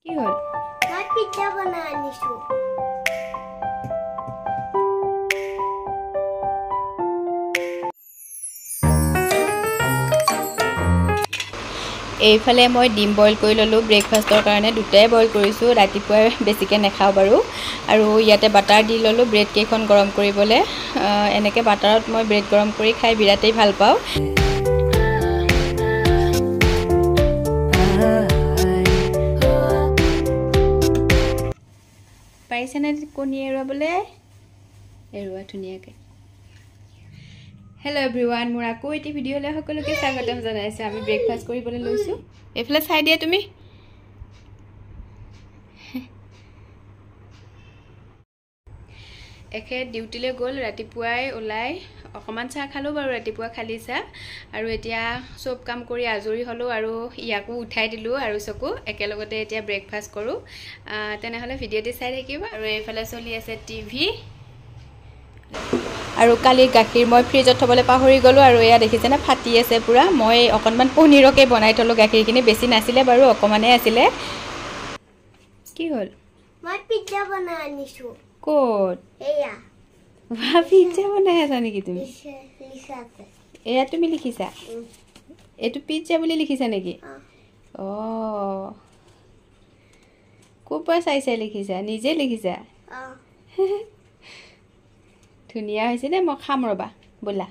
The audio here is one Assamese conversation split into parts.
কি হল মই পিজ্জা বনাই আনিছো এইফালে মই ডিম বইল কৰি ললো ব্ৰেকফাষ্টৰ কাৰণে দুটাই বইল কৰিছো ৰাতিপুৱা বেছিকে নেখাও বাৰু আৰু ইয়াতে বাটাৰ দি ললো ব্ৰেড কেখন গৰম কৰিবলে এনেকে বাটাৰত মই ব্ৰেড গৰম কৰি খাই বিৰাটেই ভাল পাওঁ পাইছেনে কণী এৰুৱাবলে এৰুৱা ধুনীয়াকে Hello everyone, মোৰ আকৌ এটি ভিডিঅ'লৈ সকলোকে স্বাগতম জনাইছো আমি ব্ৰেকফাষ্ট কৰিবলৈ লৈছো এফালে চাই দিয়া তুমি একে ডিউটিলৈ গ'ল ৰাতিপুৱাই ওলাই অকমান চাহ খালো বাৰু ৰাতিপুৱা খালি চাহ আৰু এতিয়া সব কাম কৰি আজৰি হলো আৰু ইয়াকো উঠাই দিলো আৰু চকু একেলগতে এতিয়া ব্ৰেকফাষ্ট কৰো তেনেহলে ভিডিঅ'টি চাই থাকিবা আৰু এইফালে চলি আছে টিভি আৰু কালি গাখীৰ মই ফ্ৰিজত থবলৈ পাহৰি গলো আৰু এয়া দেখিছেনে ফাটি আছে পুৰা মই অকনমান পনীৰকে বনাই থলো গাখীৰখিনি বেছি নাছিলে বাৰু অকমানে আছিলে কি হল মই পিজ্জা বনাই আনিছো কোট এয়া পিজ্জা বনাই আছা নেকি তুমি লিখাতে এয়া তুমি লিখিছা এটো পিজ্জা বুলি লিখিছা নেকি অ কোপা চাইছে লিখিছা নিজে লিখিছা ধুনিয়া হৈছে দে মই খাম ৰবা বলা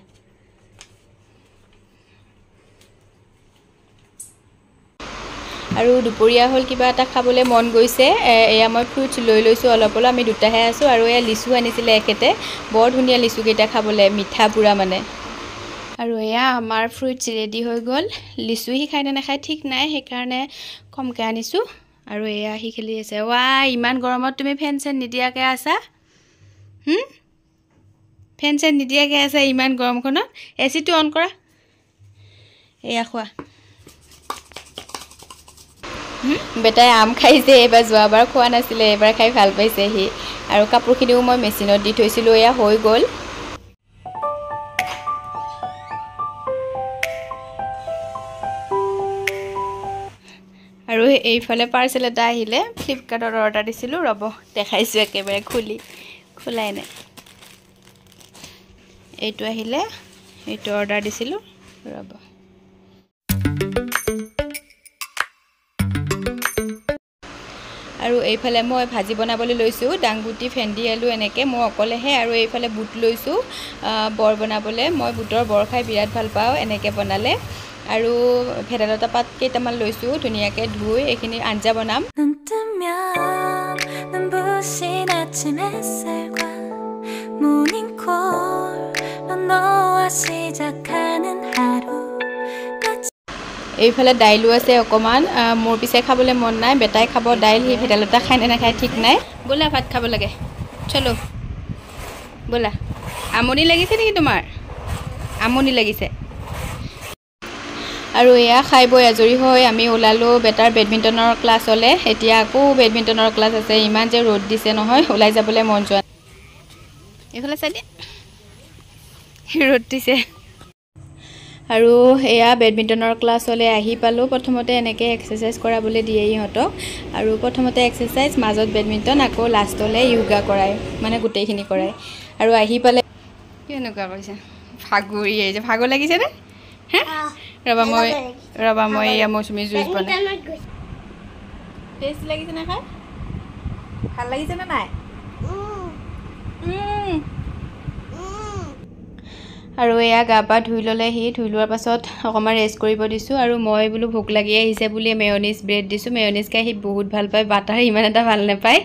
আৰু দুপৰীয়া হল কিবা এটা খাবলৈ মন গৈছে এয়া মই ফ্ৰুটছ লৈ লৈছো অলপ অলপ আমি দুটাহে আছো আৰু এয়া লিচু আনিছিলে একেতে বৰ ধুনিয়া লিচু কেইটা খাবলৈ মিঠা পুৰা মানে আৰু এয়া আমাৰ ফ্ৰুটছ ৰেডি হৈ গল লিচু হি খাই না খাই ঠিক নাই সেই কাৰণে কমকে আনিছো আৰু এয়া হি খেলি আছে ৱা ইমান গৰমত তুমি ফেন চেন নিদিয়াকে আছা ফেন চেন নিদিয়াকে আছে ইমান গৰমখনত এচিটো অন কৰা এয়া খোৱা বেটাই আম খাইছে এবাৰ যোৱাবাৰ খোৱা নাছিলে এবাৰ খাই ভাল পাইছে হি আৰু কাপোৰখিনিও মই মেচিনত দি থৈছিলো এয়া হৈ গল আৰু এইফালে পাৰ্সেল এটা আহিলে ফ্লিপকাৰ্টৰ অৰ্ডাৰ দিছিলো ৰব দেখাইছো একেবাৰে খোলাই নাই এইটো আহিলে এইটো অৰ্ডাৰ দিছিলো ৰব আৰু এইফালে মই ভাজি বনাবলৈ লৈছো ডাংগুটি ফেন্দি আলু এনেকে মই অকলেহে আৰু এইফালে বুট লৈছো বৰ বনাবলৈ মই বুটৰ বৰ খাই বিৰাট ভাল পাওঁ এনেকে বনালে আৰু ভেদাইলতা পাত কেইটামান লৈছো ধুনিয়াকে ধুই এইখিনি আঞ্জা বনাম এইফালে দাইলো আছে অকমান মোৰ পিছে খাবলৈ মন নাই বেটাই খাব দাইল হি ভেদাইলতা খাই না খাই ঠিক নাই বলা ভাত খাব লাগে চলো বলা আমনি লাগিছে নেকি তোমাৰ আমনি লাগিছে আৰু এয়া খাই বৈ আজৰি হৈ আমি ওলালো বেটাৰ বেডমিণ্টনৰ ক্লাছ হলে এতিয়া আকৌ বেডমিণ্টনৰ ক্লাছ আছে ইমান যে ৰ'দ দিছে নহয় ওলাই যাবলৈ মন যোৱা এইফালে চাই দিয়া ৰ'দ দিছে আৰু এয়া বেডমিণ্টনৰ ক্লাছ হলে আহি পালো প্ৰথমতে এনেকে এক্সাৰসাইজ কৰাবলৈ দিয়ে ইহঁতক আৰু প্ৰথমতে এক্সাৰসাইজ মাজত বেডমিণ্টন আকৌ লাষ্টলে যোগা কৰায় মানে গোটেইখিনি কৰায় আৰু আহি পালে কি এনেকুৱা কৰিছে ভাগৰি আহিছে ভাগৰ লাগিছে নে ৰবা মই এয়া মৌচুমী জুইচ বনাই টেষ্ট লাগিছে না খাই ভাল লাগিছে না নাই আৰু এয়া গা পা ধুই ললে হি ধুই লোৱাৰ পাছত অকমান ৰেষ্ট কৰিব দিছো আৰু মই বোলো ভোক লাগি আহিছে বুলি মেয়নিজ ব্ৰেড দিছো মেয়নিজ খাই হি বহুত ভাল পায় বাটাৰ ইমান এটা ভাল নাপায়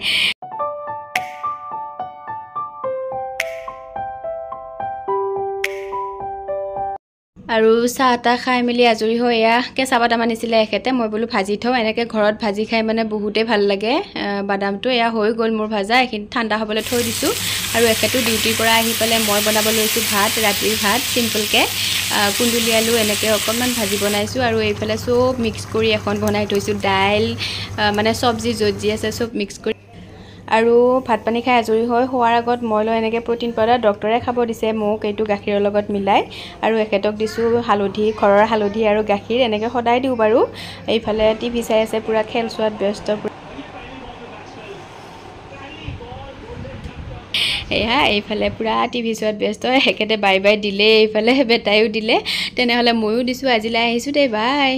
আৰু চাহটা খাই মিলি আজৰি হৈ এয়া কেঁচা বাদাম আনিছিলে এখেতে মই বোলো ভাজি থওঁ এনেকে ঘৰত ভাজি খাই মানে বহুতেই ভাল লাগে বাদামটো এয়া হৈ গ'ল মোৰ ভাজা এইখিনি ঠাণ্ডা হ'বলৈ থৈ দিছো আৰু এখেতো ডিউটিৰ পৰা আহি পেলাই মই বনাব লৈছো ভাত ৰাতিৰ ভাত সিম্পলকে কুন্দুলি আলু এনেকে অকমান ভাজি বনাইছো আৰু এইফালে সব মিক্স কৰি এখন বনাই থৈছো দাইল মানে সবজি যত যি আছে সব মিক্স কৰি আৰু ভাত পানী খাই আজৰি হৈ হোৱাৰ আগত মই লৈ এনেকে প্ৰটিন পাউডাৰ ডক্টৰে খাব দিছে মোক এইটো গাখীৰৰ লগত মিলাই আৰু এখেতক দিছো হালধি ঘৰৰ হালধি আৰু গাখীৰ এনেকে সদায় দিও বাৰু এইফালে টিভি চাই আছে পুৰা খেল চোৱাত ব্যস্ত এয়া এইফালে পুৰা টিভি চোৱাত ব্যস্ত একেতে বাই বাই দিলে এইফালে বেটাইও দিলে তেনেহ'লে ময়ো দিছোঁ আজিলৈ আহিছোঁ দেই বাই